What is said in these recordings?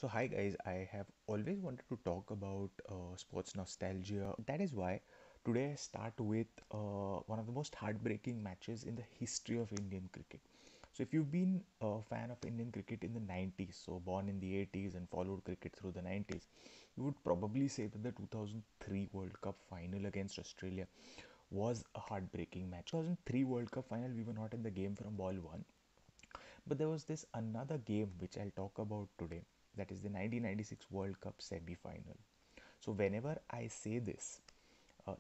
So, hi guys, I have always wanted to talk about sports nostalgia. That is why today I start with one of the most heartbreaking matches in the history of Indian cricket. So, if you've been a fan of Indian cricket in the 90s, so born in the 80s and followed cricket through the 90s, you would probably say that the 2003 World Cup final against Australia was a heartbreaking match. 2003 World Cup final, we were not in the game from ball one, but there was this another game which I'll talk about today, that is the 1996 World Cup semi final. So, whenever I say this,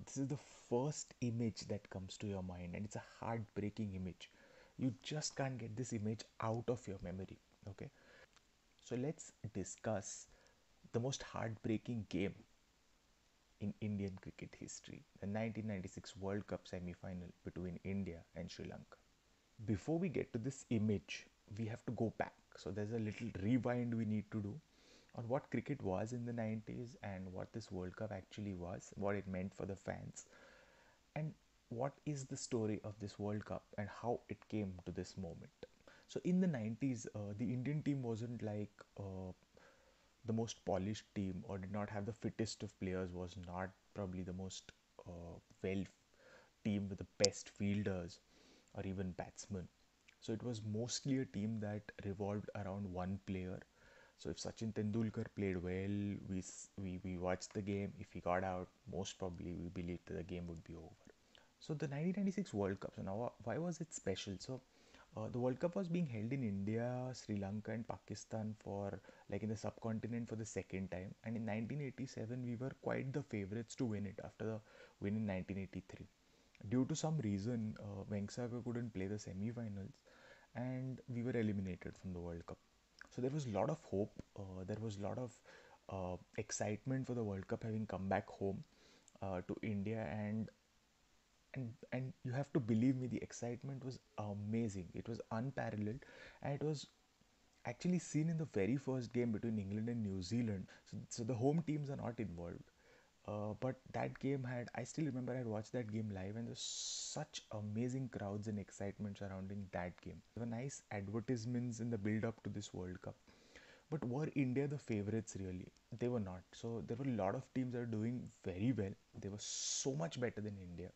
this is the first image that comes to your mind, and it's a heartbreaking image. You just can't get this image out of your memory. Okay, so let's discuss the most heartbreaking game in Indian cricket history, the 1996 World Cup semi final between India and Sri Lanka. Before we get to this image, we have to go back. So there's a little rewind we need to do on what cricket was in the 90s and what this World Cup actually was, what it meant for the fans, and what is the story of this World Cup and how it came to this moment. So in the 90s, the Indian team wasn't like the most polished team or did not have the fittest of players, was not probably the most well team with the best fielders or even batsmen. So it was mostly a team that revolved around one player. So if Sachin Tendulkar played well, we watched the game. If he got out, most probably we believed that the game would be over. So the 1996 World Cup. So now, why was it special? So the World Cup was being held in India, Sri Lanka, and Pakistan for like in the subcontinent for the second time. And in 1987, we were quite the favorites to win it after the win in 1983. Due to some reason, Venksagar couldn't play the semi-finals, and we were eliminated from the World Cup. So there was a lot of hope. There was a lot of excitement for the World Cup having come back home to India, and you have to believe me, the excitement was amazing. It was unparalleled, and it was actually seen in the very first game between England and New Zealand. So the home teams are not involved. But that game had, I still remember I had watched that game live, and there's such amazing crowds and excitement surrounding that game. There were nice advertisements in the build up to this World Cup. But were India the favorites really? They were not. So there were a lot of teams that were doing very well. They were so much better than India.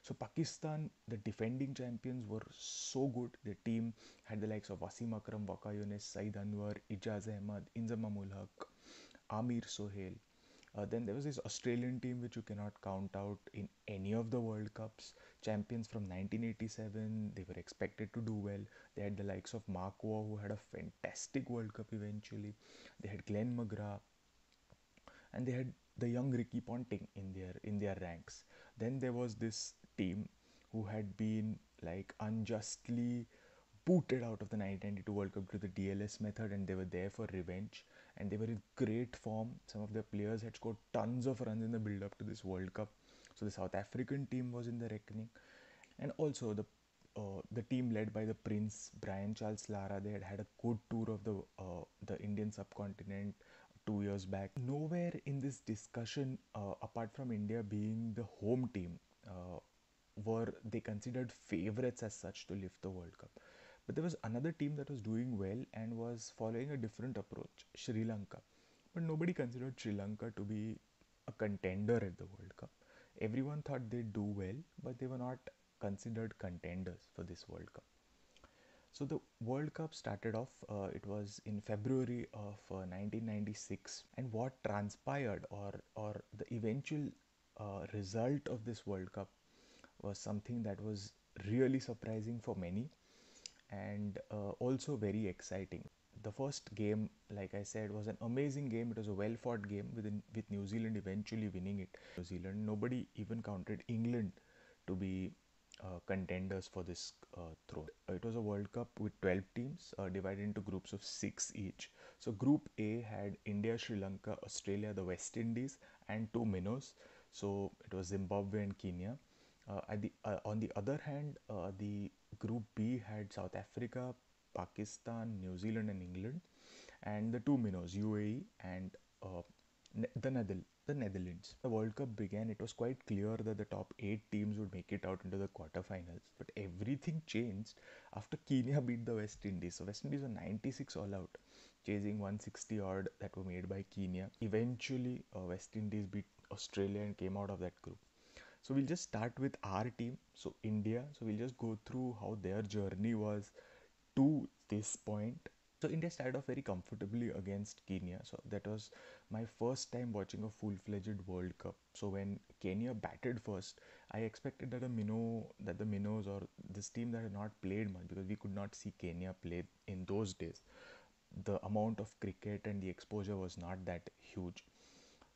So Pakistan, the defending champions, were so good. Their team had the likes of Wasim Akram, Waka Yunus, Saeed Anwar, Ijaz Ahmad, Inzamamul Haq, Amir Sohail. Then there was this Australian team which you cannot count out in any of the World Cups. Champions from 1987, they were expected to do well. They had the likes of Mark Waugh, who had a fantastic World Cup eventually. They had Glenn McGrath, and they had the young Ricky Ponting in their ranks. Then there was this team who had been like unjustly booted out of the 1992 World Cup to the DLS method, and they were there for revenge, and they were in great form. Some of their players had scored tons of runs in the build up to this World Cup. So the South African team was in the reckoning, and also the team led by the Prince Brian Charles Lara. They had had a good tour of the Indian subcontinent 2 years back. Nowhere in this discussion, apart from India being the home team, were they considered favorites as such to lift the World Cup. But there was another team that was doing well and was following a different approach, Sri Lanka. But nobody considered Sri Lanka to be a contender at the World Cup. Everyone thought they'd do well, but they were not considered contenders for this World Cup. So the World Cup started off, it was in February of 1996, and what transpired, or the eventual result of this World Cup, was something that was really surprising for many, and also very exciting. The first game, like I said, was an amazing game. It was a well fought game with New Zealand eventually winning it. New Zealand, nobody even counted England to be contenders for this throne. It was a World Cup with 12 teams divided into groups of 6 each. So Group A had India, Sri Lanka, Australia, the West Indies, and 2 minnows. So it was Zimbabwe and Kenya. On the other hand, the Group B had South Africa, Pakistan, New Zealand, and England, and the 2 minnows, UAE and the Netherlands. The World Cup began, it was quite clear that the top 8 teams would make it out into the quarterfinals. But everything changed after Kenya beat the West Indies. So West Indies were 96 all out. chasing 160 odd that were made by Kenya. Eventually, West Indies beat Australia and came out of that group. So we'll just start with our team, so India. So we'll just go through how their journey was to this point. So India started off very comfortably against Kenya. So that was my first time watching a full-fledged World Cup. So when Kenya batted first, I expected that the Minnows or this team that had not played much, because we could not see Kenya play in those days. The amount of cricket and the exposure was not that huge.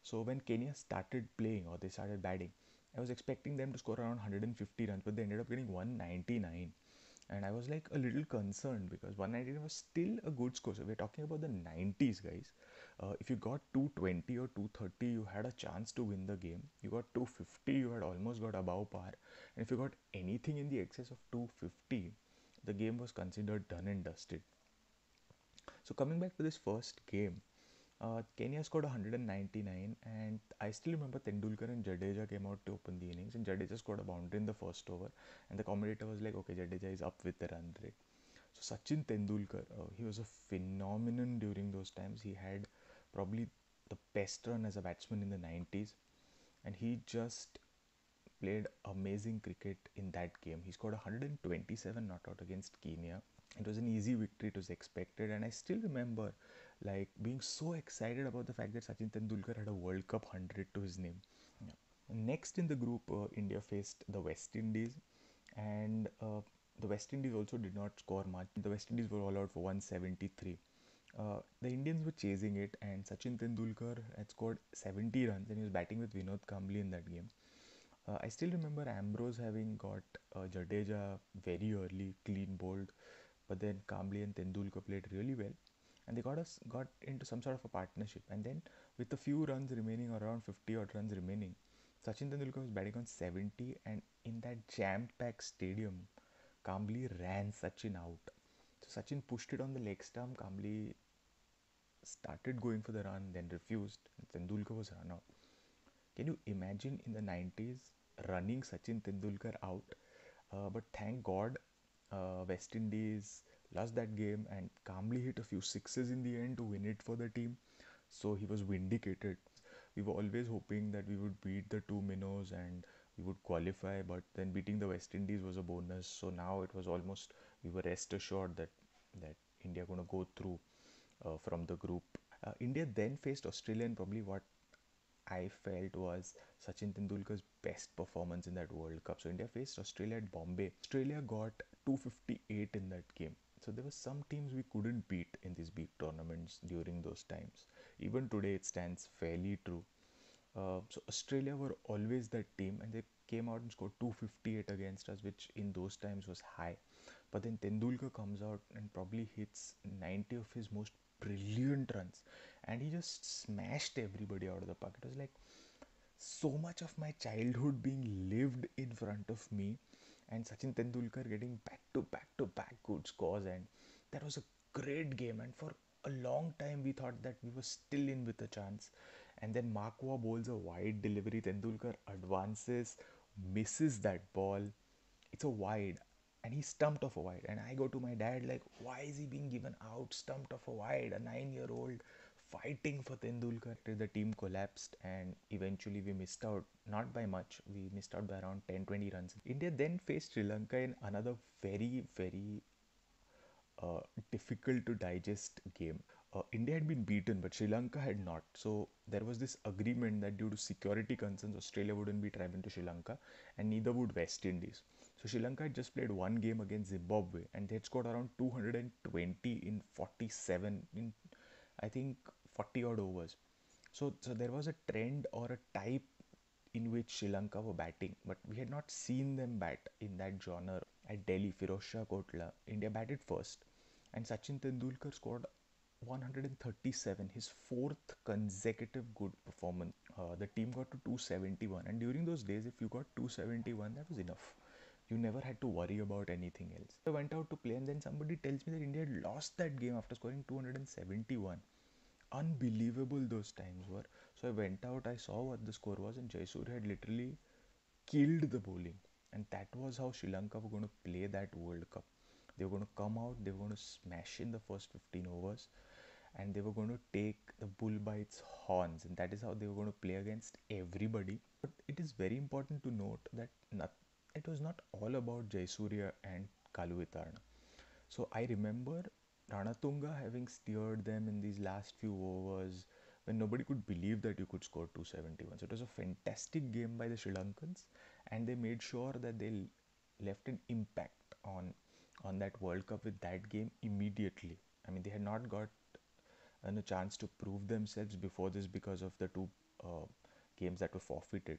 So when Kenya started playing or they started batting, I was expecting them to score around 150 runs, but they ended up getting 199. And I was like a little concerned because 199 was still a good score. So we're talking about the 90s, guys. If you got 220 or 230, you had a chance to win the game. You got 250, you had almost got above par. And if you got anything in the excess of 250, the game was considered done and dusted. So coming back to this first game, Kenya scored 199, and I still remember Tendulkar and Jadeja came out to open the innings, and Jadeja scored a boundary in the first over, and the commentator was like, "Okay, Jadeja is up with the run rate." So Sachin Tendulkar, he was a phenomenon during those times. He had probably the best run as a batsman in the 90s, and he just played amazing cricket in that game. He scored 127 not out against Kenya. It was an easy victory, it was expected, and I still remember like being so excited about the fact that Sachin Tendulkar had a World Cup 100 to his name. Yeah. Next in the group, India faced the West Indies, and the West Indies also did not score much. The West Indies were all out for 173. The Indians were chasing it, and Sachin Tendulkar had scored 70 runs, and he was batting with Vinod Kambli in that game. I still remember Ambrose having got Jadeja very early, clean bowled, but then Kambli and Tendulkar played really well, and they got into some sort of a partnership. And then with a few runs remaining, around 50 odd runs remaining, Sachin Tendulkar was batting on 70, and in that jam-packed stadium, Kambli ran Sachin out. So Sachin pushed it on the leg stump. Kambli started going for the run, then refused, and Tendulkar was run out. Can you imagine in the 90s running Sachin Tendulkar out? But thank God, West Indies lost that game and calmly hit a few sixes in the end to win it for the team. So he was vindicated. We were always hoping that we would beat the two minnows and we would qualify, but then beating the West Indies was a bonus. So now it was almost, we were rest assured that India going to go through from the group. India then faced Australia in probably what I felt was Sachin Tendulkar's best performance in that World Cup. So India faced Australia at Bombay. Australia got 258 in that game. So there were some teams we couldn't beat in these big tournaments during those times. Even today it stands fairly true. So Australia were always that team, and they came out and scored 258 against us, which in those times was high. But then Tendulkar comes out and probably hits 90 of his most brilliant runs, and he just smashed everybody out of the park. It was like so much of my childhood being lived in front of me, and Sachin Tendulkar getting back to back good scores, and that was a great game. And for a long time we thought that we were still in with a chance, and then Markwa bowls a wide delivery. Tendulkar advances, misses that ball. It's a wide, and he stumped off a wide. And I go to my dad like, why is he being given out? Stumped off a wide, a 9-year-old fighting for Tendulkar. The team collapsed, and eventually we missed out, not by much. We missed out by around 10-20 runs. India then faced Sri Lanka in another very difficult to digest game. India had been beaten, but Sri Lanka had not. So there was this agreement that due to security concerns, Australia wouldn't be traveling to Sri Lanka, and neither would West Indies. So Sri Lanka had just played one game against Zimbabwe, and they had scored around 220 in 47 in, I think, 40 odd overs. So there was a trend or a type in which Sri Lanka were batting, but we had not seen them bat in that genre. At Delhi, Firozshah Kotla, India batted first, and Sachin Tendulkar scored 137, his fourth consecutive good performance. The team got to 271, and during those days, if you got 271, that was enough. You never had to worry about anything else. I went out to play, and then somebody tells me that India had lost that game after scoring 271. Unbelievable those times were. So I went out, I saw what the score was, and Jaisur had literally killed the bowling. And that was how Sri Lanka were going to play that World Cup. They were going to come out, they were going to smash in the first 15 overs, and they were going to take the bull by its horns, and that is how they were going to play against everybody. But it is very important to note that it was not all about Jayasuriya and Kaluvitarna. So I remember Ranatunga having steered them in these last few overs when nobody could believe that you could score 271. So it was a fantastic game by the Sri Lankans, and they made sure that they left an impact on that World Cup with that game immediately. I mean, they had not got a chance to prove themselves before this because of the two uh, games that were forfeited.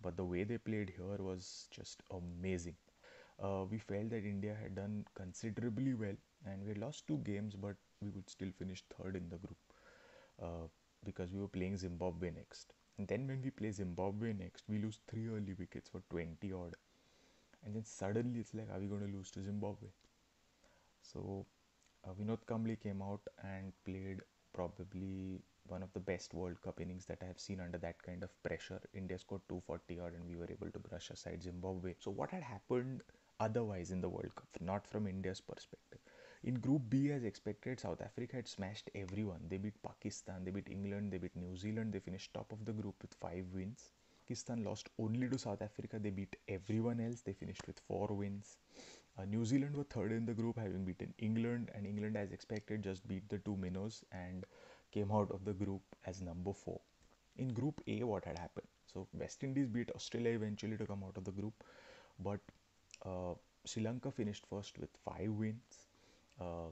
But the way they played here was just amazing. We felt that India had done considerably well, and we had lost two games, but we would still finish third in the group uh, because we were playing Zimbabwe next. And then when we play Zimbabwe next, we lose three early wickets for 20 odd, and then suddenly it's like, are we going to lose to Zimbabwe? So Vinod Kambli came out and played probably one of the best World Cup innings that I have seen under that kind of pressure. India scored 240 odd and we were able to brush aside Zimbabwe. So, what had happened otherwise in the World Cup, not from India's perspective? In Group B, as expected, South Africa had smashed everyone. They beat Pakistan, they beat England, they beat New Zealand, they finished top of the group with 5 wins. Pakistan lost only to South Africa. They beat everyone else. They finished with 4 wins. New Zealand were third in the group, having beaten England, and England, as expected, just beat the two minnows and came out of the group as number 4. In Group A, what had happened? So, West Indies beat Australia eventually to come out of the group, but uh, Sri Lanka finished first with 5 wins. Uh,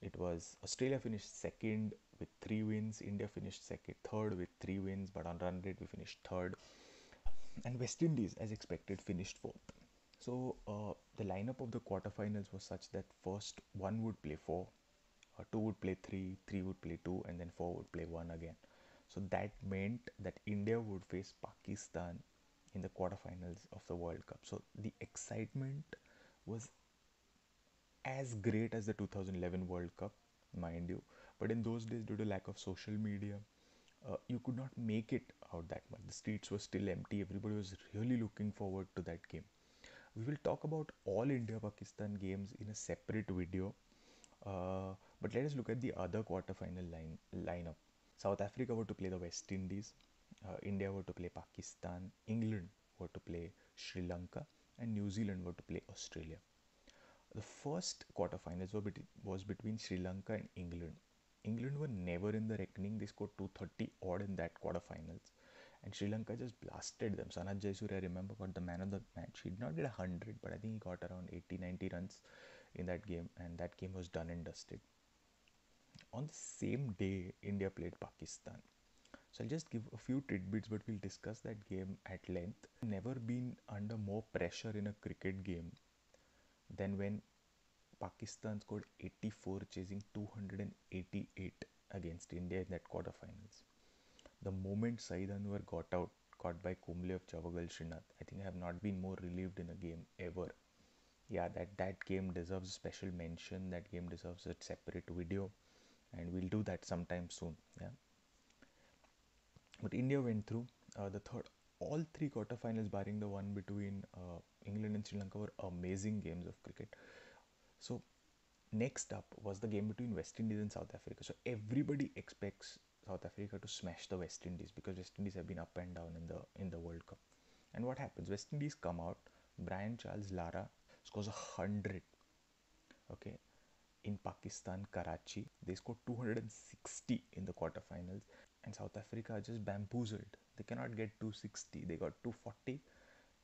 it was Australia finished second with 3 wins. India finished third with 3 wins, but on run rate we finished third. And West Indies, as expected, finished fourth. So the lineup of the quarterfinals was such that first one would play four, two would play three, three would play two, and then four would play one again. So that meant that India would face Pakistan in the quarterfinals of the World Cup. So the excitement was as great as the 2011 World Cup, mind you. But in those days, due to lack of social media, you could not make it out that much. The streets were still empty. Everybody was really looking forward to that game. We will talk about all India Pakistan games in a separate video. But let us look at the other quarterfinal lineup. South Africa were to play the West Indies, India were to play Pakistan, England were to play Sri Lanka, and New Zealand were to play Australia. The first quarterfinals was between Sri Lanka and England. England were never in the reckoning. They scored 230 odd in that quarterfinals. And Sri Lanka just blasted them. Sanath Jayasuriya, I remember, got the man of the match. He did not get 100, but I think he got around 80-90 runs in that game. And that game was done and dusted. On the same day, India played Pakistan. So I'll just give a few tidbits, but we'll discuss that game at length. Never been under more pressure in a cricket game than when Pakistan scored 84, chasing 288 against India in that quarterfinals. The moment Saeed Anwar got out, caught by Kumble of Javagal Srinath, I think I have not been more relieved in a game ever. Yeah, that game deserves a special mention. That game deserves a separate video, and we'll do that sometime soon. Yeah, but India went through the third. All three quarterfinals, barring the one between England and Sri Lanka, were amazing games of cricket. So next up was the game between West Indies and South Africa. So everybody expects South Africa to smash the West Indies because West Indies have been up and down in the World Cup. And what happens? West Indies come out. Brian Charles Lara scores 100. Okay, in Pakistan, Karachi, they scored 260 in the quarterfinals, and South Africa are just bamboozled. They cannot get 260. They got 240,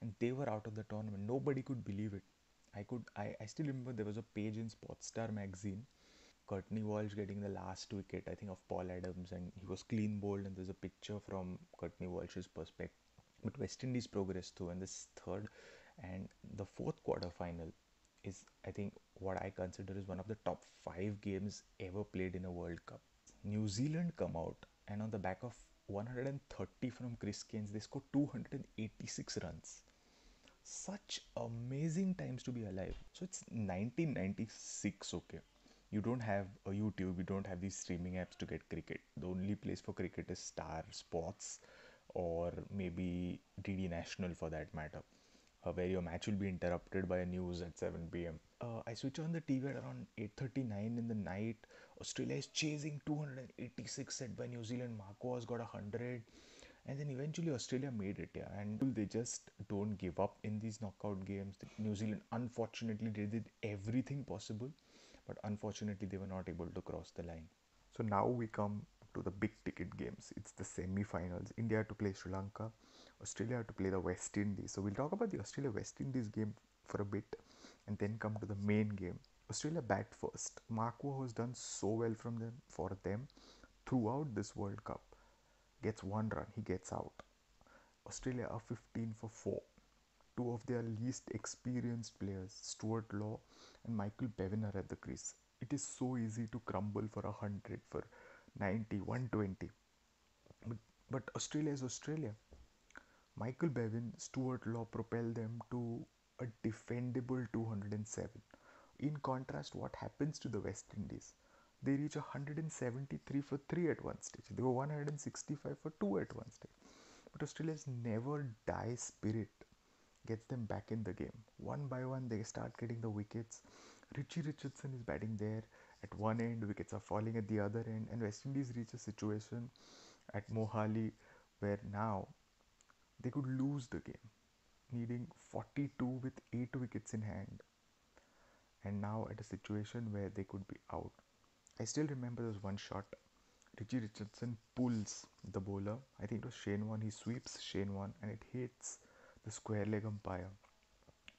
and they were out of the tournament. Nobody could believe it. I still remember there was a page in Sportstar magazine. Courtney Walsh getting the last wicket, I think, of Paul Adams, and he was clean bowled, and there's a picture from Courtney Walsh's perspective. But West Indies progressed through, and this third and the fourth quarter final is, I think, what I consider is one of the top 5 games ever played in a World Cup. New Zealand come out, and on the back of 130 from Chris Gaines, they scored 286 runs. Such amazing times to be alive. So it's 1996, okay. You don't have a YouTube, you don't have these streaming apps to get cricket. The only place for cricket is Star Sports or maybe DD National for that matter, where your match will be interrupted by a news at 7 pm. I switch on the TV at around 8:39 in the night. Australia is chasing 286 set by New Zealand. Marco has got 100, and then eventually Australia made it. Yeah, and they just don't give up in these knockout games. New Zealand, unfortunately, they did everything possible, but unfortunately, they were not able to cross the line. So now we come to the big ticket games. It's the semi-finals. India had to play Sri Lanka. Australia had to play the West Indies. So we'll talk about the Australia West Indies game for a bit and then come to the main game. Australia bat first. Marco has done so well from them for them throughout this World Cup. Gets one run, he gets out. Australia are 15 for 4. Two of their least experienced players, Stuart Law and Michael Bevan, are at the crease. It is so easy to crumble for 100, for 90, 120. But, but Australia is Australia. Michael Bevan, Stuart Law propel them to a defendable 207. In contrast, what happens to the West Indies? They reach 173 for 3 at one stage. They were 165 for 2 at one stage. But Australia's never die spirit gets them back in the game. One by one, they start getting the wickets. Richie Richardson is batting there. At one end, wickets are falling at the other end, and West Indies reach a situation at Mohali where now they could lose the game, needing 42 with 8 wickets in hand, and now at a situation where they could be out. I still remember there was one shot. Richie Richardson pulls the bowler. I think it was Shane Warne. He sweeps Shane Warne and it hits the square leg umpire.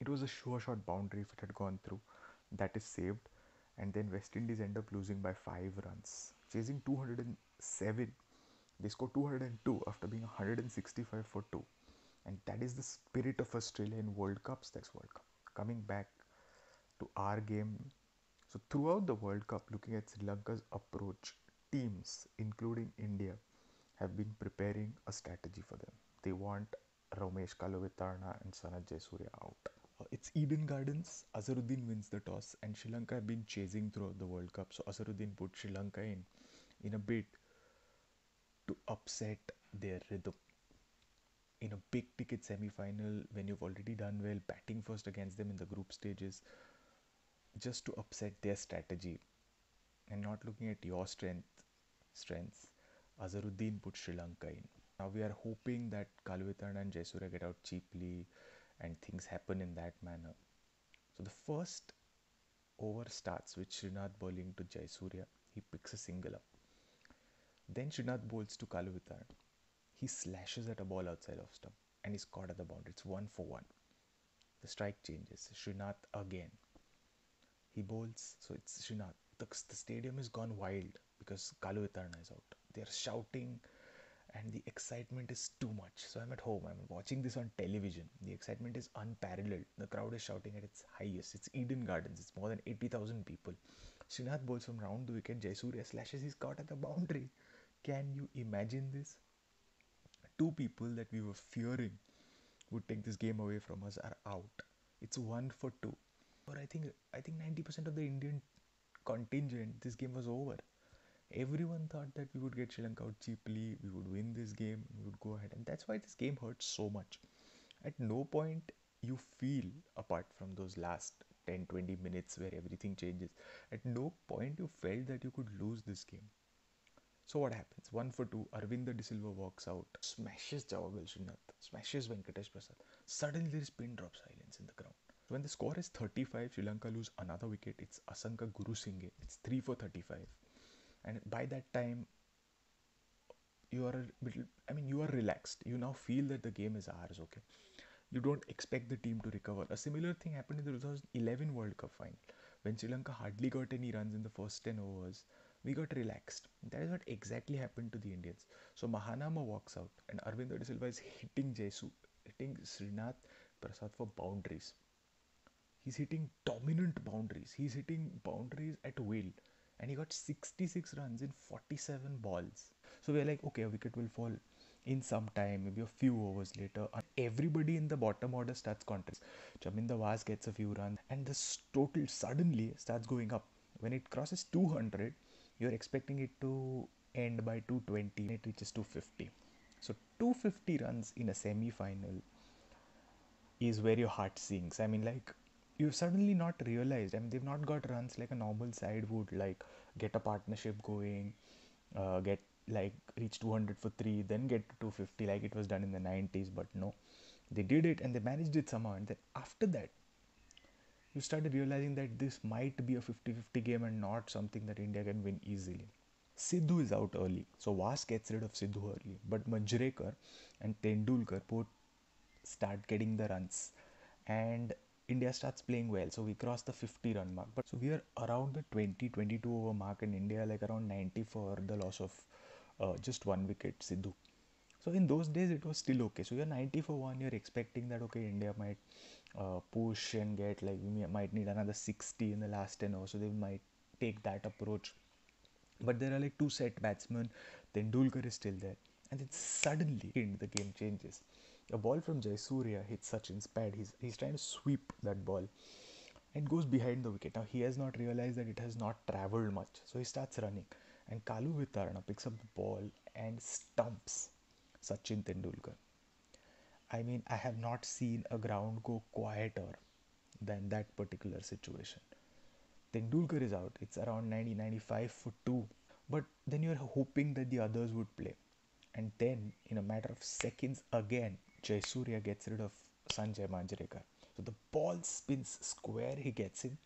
It was a sure shot boundary if it had gone through. That is saved. And then West Indies end up losing by 5 runs. Chasing 207. They score 202 after being 165 for 2. And that is the spirit of Australia in World Cups. That's World Cup. Coming back to our game. So throughout the World Cup, looking at Sri Lanka's approach, teams, including India, have been preparing a strategy for them. They want Ramesh Kalavitarna and Sanat Jayasuriya out. It's Eden Gardens. Azharuddin wins the toss, and Sri Lanka have been chasing throughout the World Cup. So Azharuddin put Sri Lanka in a bid to upset their rhythm. In a big ticket semi final, when you've already done well, batting first against them in the group stages, just to upset their strategy and not looking at your strengths, Azharuddin put Sri Lanka in. Now we are hoping that Kalvitarn and Jayasuriya get out cheaply and things happen in that manner. So the first over starts with Srinath bowling to Jayasuriya. He picks a single up. Then Srinath bowls to Kalvitarn. He slashes at a ball outside of stump and he's caught at the boundary. It's 1 for 1. The strike changes. Srinath again. He bowls, so it's Srinath. The stadium has gone wild because Kalu Etarna is out. They're shouting and the excitement is too much. So I'm at home, I'm watching this on television. The excitement is unparalleled. The crowd is shouting at its highest. It's Eden Gardens, it's more than 80,000 people. Srinath bowls from round the wicket. Jayasuriya slashes, he's caught at the boundary. Can you imagine this? Two people that we were fearing would take this game away from us are out. It's 1 for 2. Or I think 90% of the Indian contingent, this game was over. Everyone thought that we would get Sri Lanka out cheaply, we would win this game, we would go ahead, and that's why this game hurts so much. At no point you feel, apart from those last 10-20 minutes where everything changes, at no point you felt that you could lose this game. So what happens? 1 for 2, Arvind De Silva walks out, smashes Javagal Srinath, smashes Venkatesh Prasad. Suddenly there is pin drop silence in the ground. When the score is 35, Sri Lanka lose another wicket. It's Asanka Gurusinghe. It's 3 for 35. And by that time, you are you are relaxed. You now feel that the game is ours, okay? You don't expect the team to recover. A similar thing happened in the 2011 World Cup final. When Sri Lanka hardly got any runs in the first 10 overs, we got relaxed. That is what exactly happened to the Indians. So Mahanama walks out and Arvind De Silva is hitting Srinath Prasad for boundaries. He's hitting dominant boundaries. He's hitting boundaries at will. And he got 66 runs in 47 balls. So we're like, okay, a wicket will fall in some time, maybe a few overs later. And everybody in the bottom order starts contributing. Chaminda Vaz gets a few runs. And this total suddenly starts going up. When it crosses 200, you're expecting it to end by 220. And it reaches 250. So 250 runs in a semi-final is where your heart sinks. I mean, like, you've suddenly not realized. I mean, they've not got runs like a normal side would, like get a partnership going, get like reach 200 for three, then get to 250 like it was done in the 90s. But no, they did it and they managed it somehow. And then after that, you started realizing that this might be a 50-50 game and not something that India can win easily. Sidhu is out early, so Vas gets rid of Sidhu early, but Manjrekar and Tendulkar both start getting the runs, and India starts playing well. So we cross the 50 run mark, but so we are around the 20-22 over mark, in India like around 90 for the loss of just one wicket, Sidhu. So in those days it was still okay. So you're 90 for one, you're expecting that okay, India might push and get, like, we might need another 60 in the last 10 overs, so they might take that approach. But there are like two set batsmen, then Dulkar is still there. And then suddenly the game changes. A ball from Jayasuriya hits Sachin's pad. He's trying to sweep that ball and goes behind the wicket. Now he has not realized that it has not travelled much. So he starts running. And Kalu Vitarana picks up the ball and stumps Sachin Tendulkar. I mean, I have not seen a ground go quieter than that particular situation. Tendulkar is out. It's around 90-95 for 2. But then you're hoping that the others would play. And then, in a matter of seconds, again, Jayasuriya gets rid of Sanjay Manjrekar. So the ball spins square, he gets in.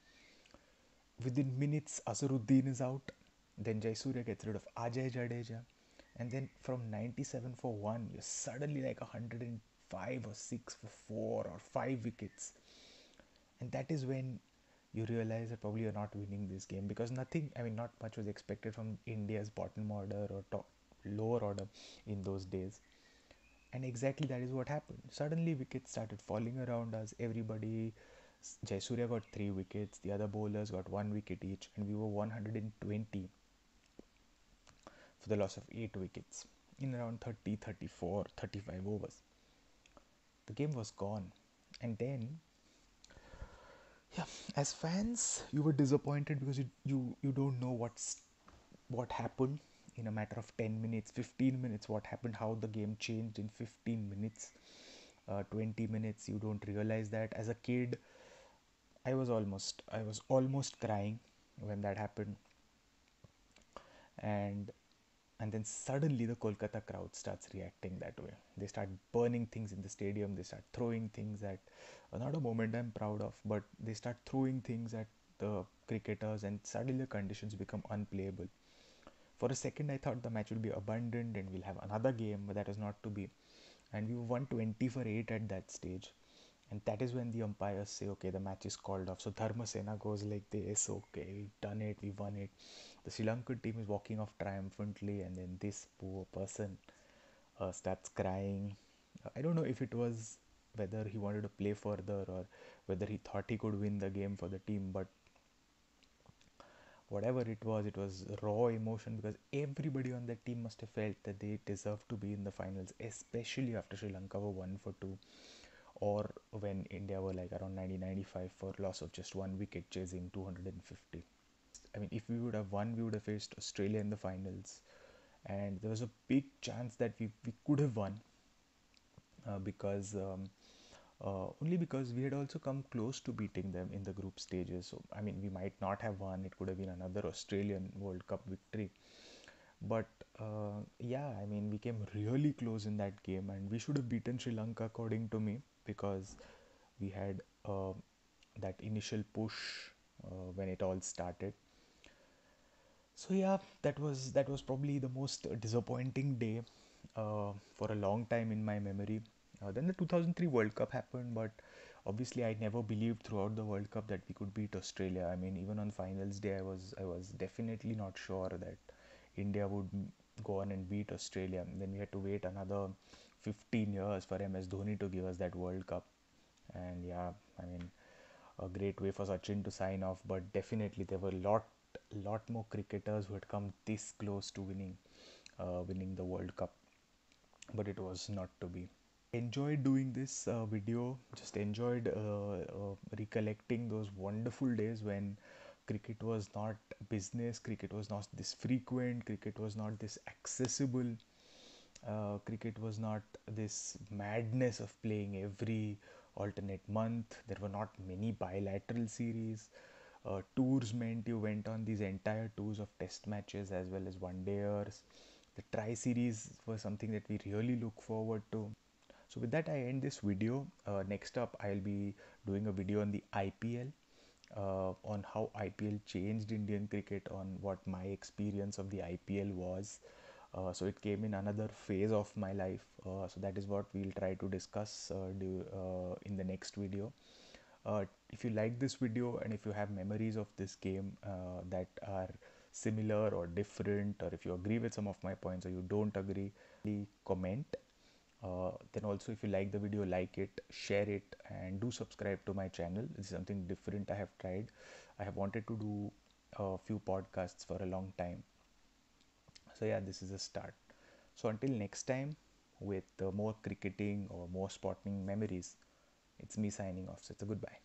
Within minutes, Azharuddin is out. Then Jayasuriya gets rid of Ajay Jadeja. And then from 97 for 1, you're suddenly like 105 or 6 for 4 or 5 wickets. And that is when you realize that probably you're not winning this game, because nothing, I mean, not much was expected from India's bottom order or top, lower order in those days. And exactly that is what happened. Suddenly wickets started falling around us. Everybody, Jayasuriya got 3 wickets, the other bowlers got 1 wicket each, and we were 120 for the loss of 8 wickets in around 30, 34, 35 overs. The game was gone. And then, yeah, as fans, you were disappointed because you don't know what happened in a matter of 10 minutes, 15 minutes, what happened, how the game changed in 15 minutes, 20 minutes. You don't realize that. As a kid, I was almost crying when that happened. And and then suddenly the Kolkata crowd starts reacting that way. They start burning things in the stadium, they start throwing things at, not a moment I'm proud of, but they start throwing things at the cricketers, and suddenly the conditions become unplayable. For a second I thought the match will be abandoned and we'll have another game, but that was not to be. And we won 20 for 8 at that stage. And that is when the umpires say, okay, the match is called off. So Dharmasena goes like this, okay, we've done it, we won it. The Sri Lankan team is walking off triumphantly, and then this poor person starts crying. I don't know if it was whether he wanted to play further or whether he thought he could win the game for the team, but whatever it was raw emotion, because everybody on that team must have felt that they deserved to be in the finals, especially after Sri Lanka were 1 for 2, or when India were like around 90-95 for loss of just 1 wicket chasing 250. I mean, if we would have won, we would have faced Australia in the finals, and there was a big chance that we could have won, because only because we had also come close to beating them in the group stages. So I mean, we might not have won. It could have been another Australian World Cup victory. But yeah, I mean, we came really close in that game, and we should have beaten Sri Lanka according to me, because we had that initial push when it all started. So yeah, that was probably the most disappointing day for a long time in my memory. Then the 2003 World Cup happened, but obviously I never believed throughout the World Cup that we could beat Australia. I mean, even on finals day, I was definitely not sure that India would go on and beat Australia. And then we had to wait another 15 years for MS Dhoni to give us that World Cup. And yeah, I mean, a great way for Sachin to sign off. But definitely there were lot more cricketers who had come this close to winning the World Cup, but it was not to be. Enjoyed doing this video. Just enjoyed recollecting those wonderful days when cricket was not business, cricket was not this frequent, cricket was not this accessible, cricket was not this madness of playing every alternate month. There were not many bilateral series. Tours meant you went on these entire tours of test matches as well as one dayers. The tri series was something that we really look forward to. So with that, I end this video. Next up, I'll be doing a video on the IPL, on how IPL changed Indian cricket, on what my experience of the IPL was. So it came in another phase of my life. So that is what we'll try to discuss in the next video. If you like this video and if you have memories of this game that are similar or different, or if you agree with some of my points or you don't agree, comment. Then also, if you like the video, like it, share it, and do subscribe to my channel. This is something different I have tried. I have wanted to do a few podcasts for a long time. So yeah, this is a start. So until next time, with more cricketing or more sporting memories, it's me signing off. So it's a goodbye.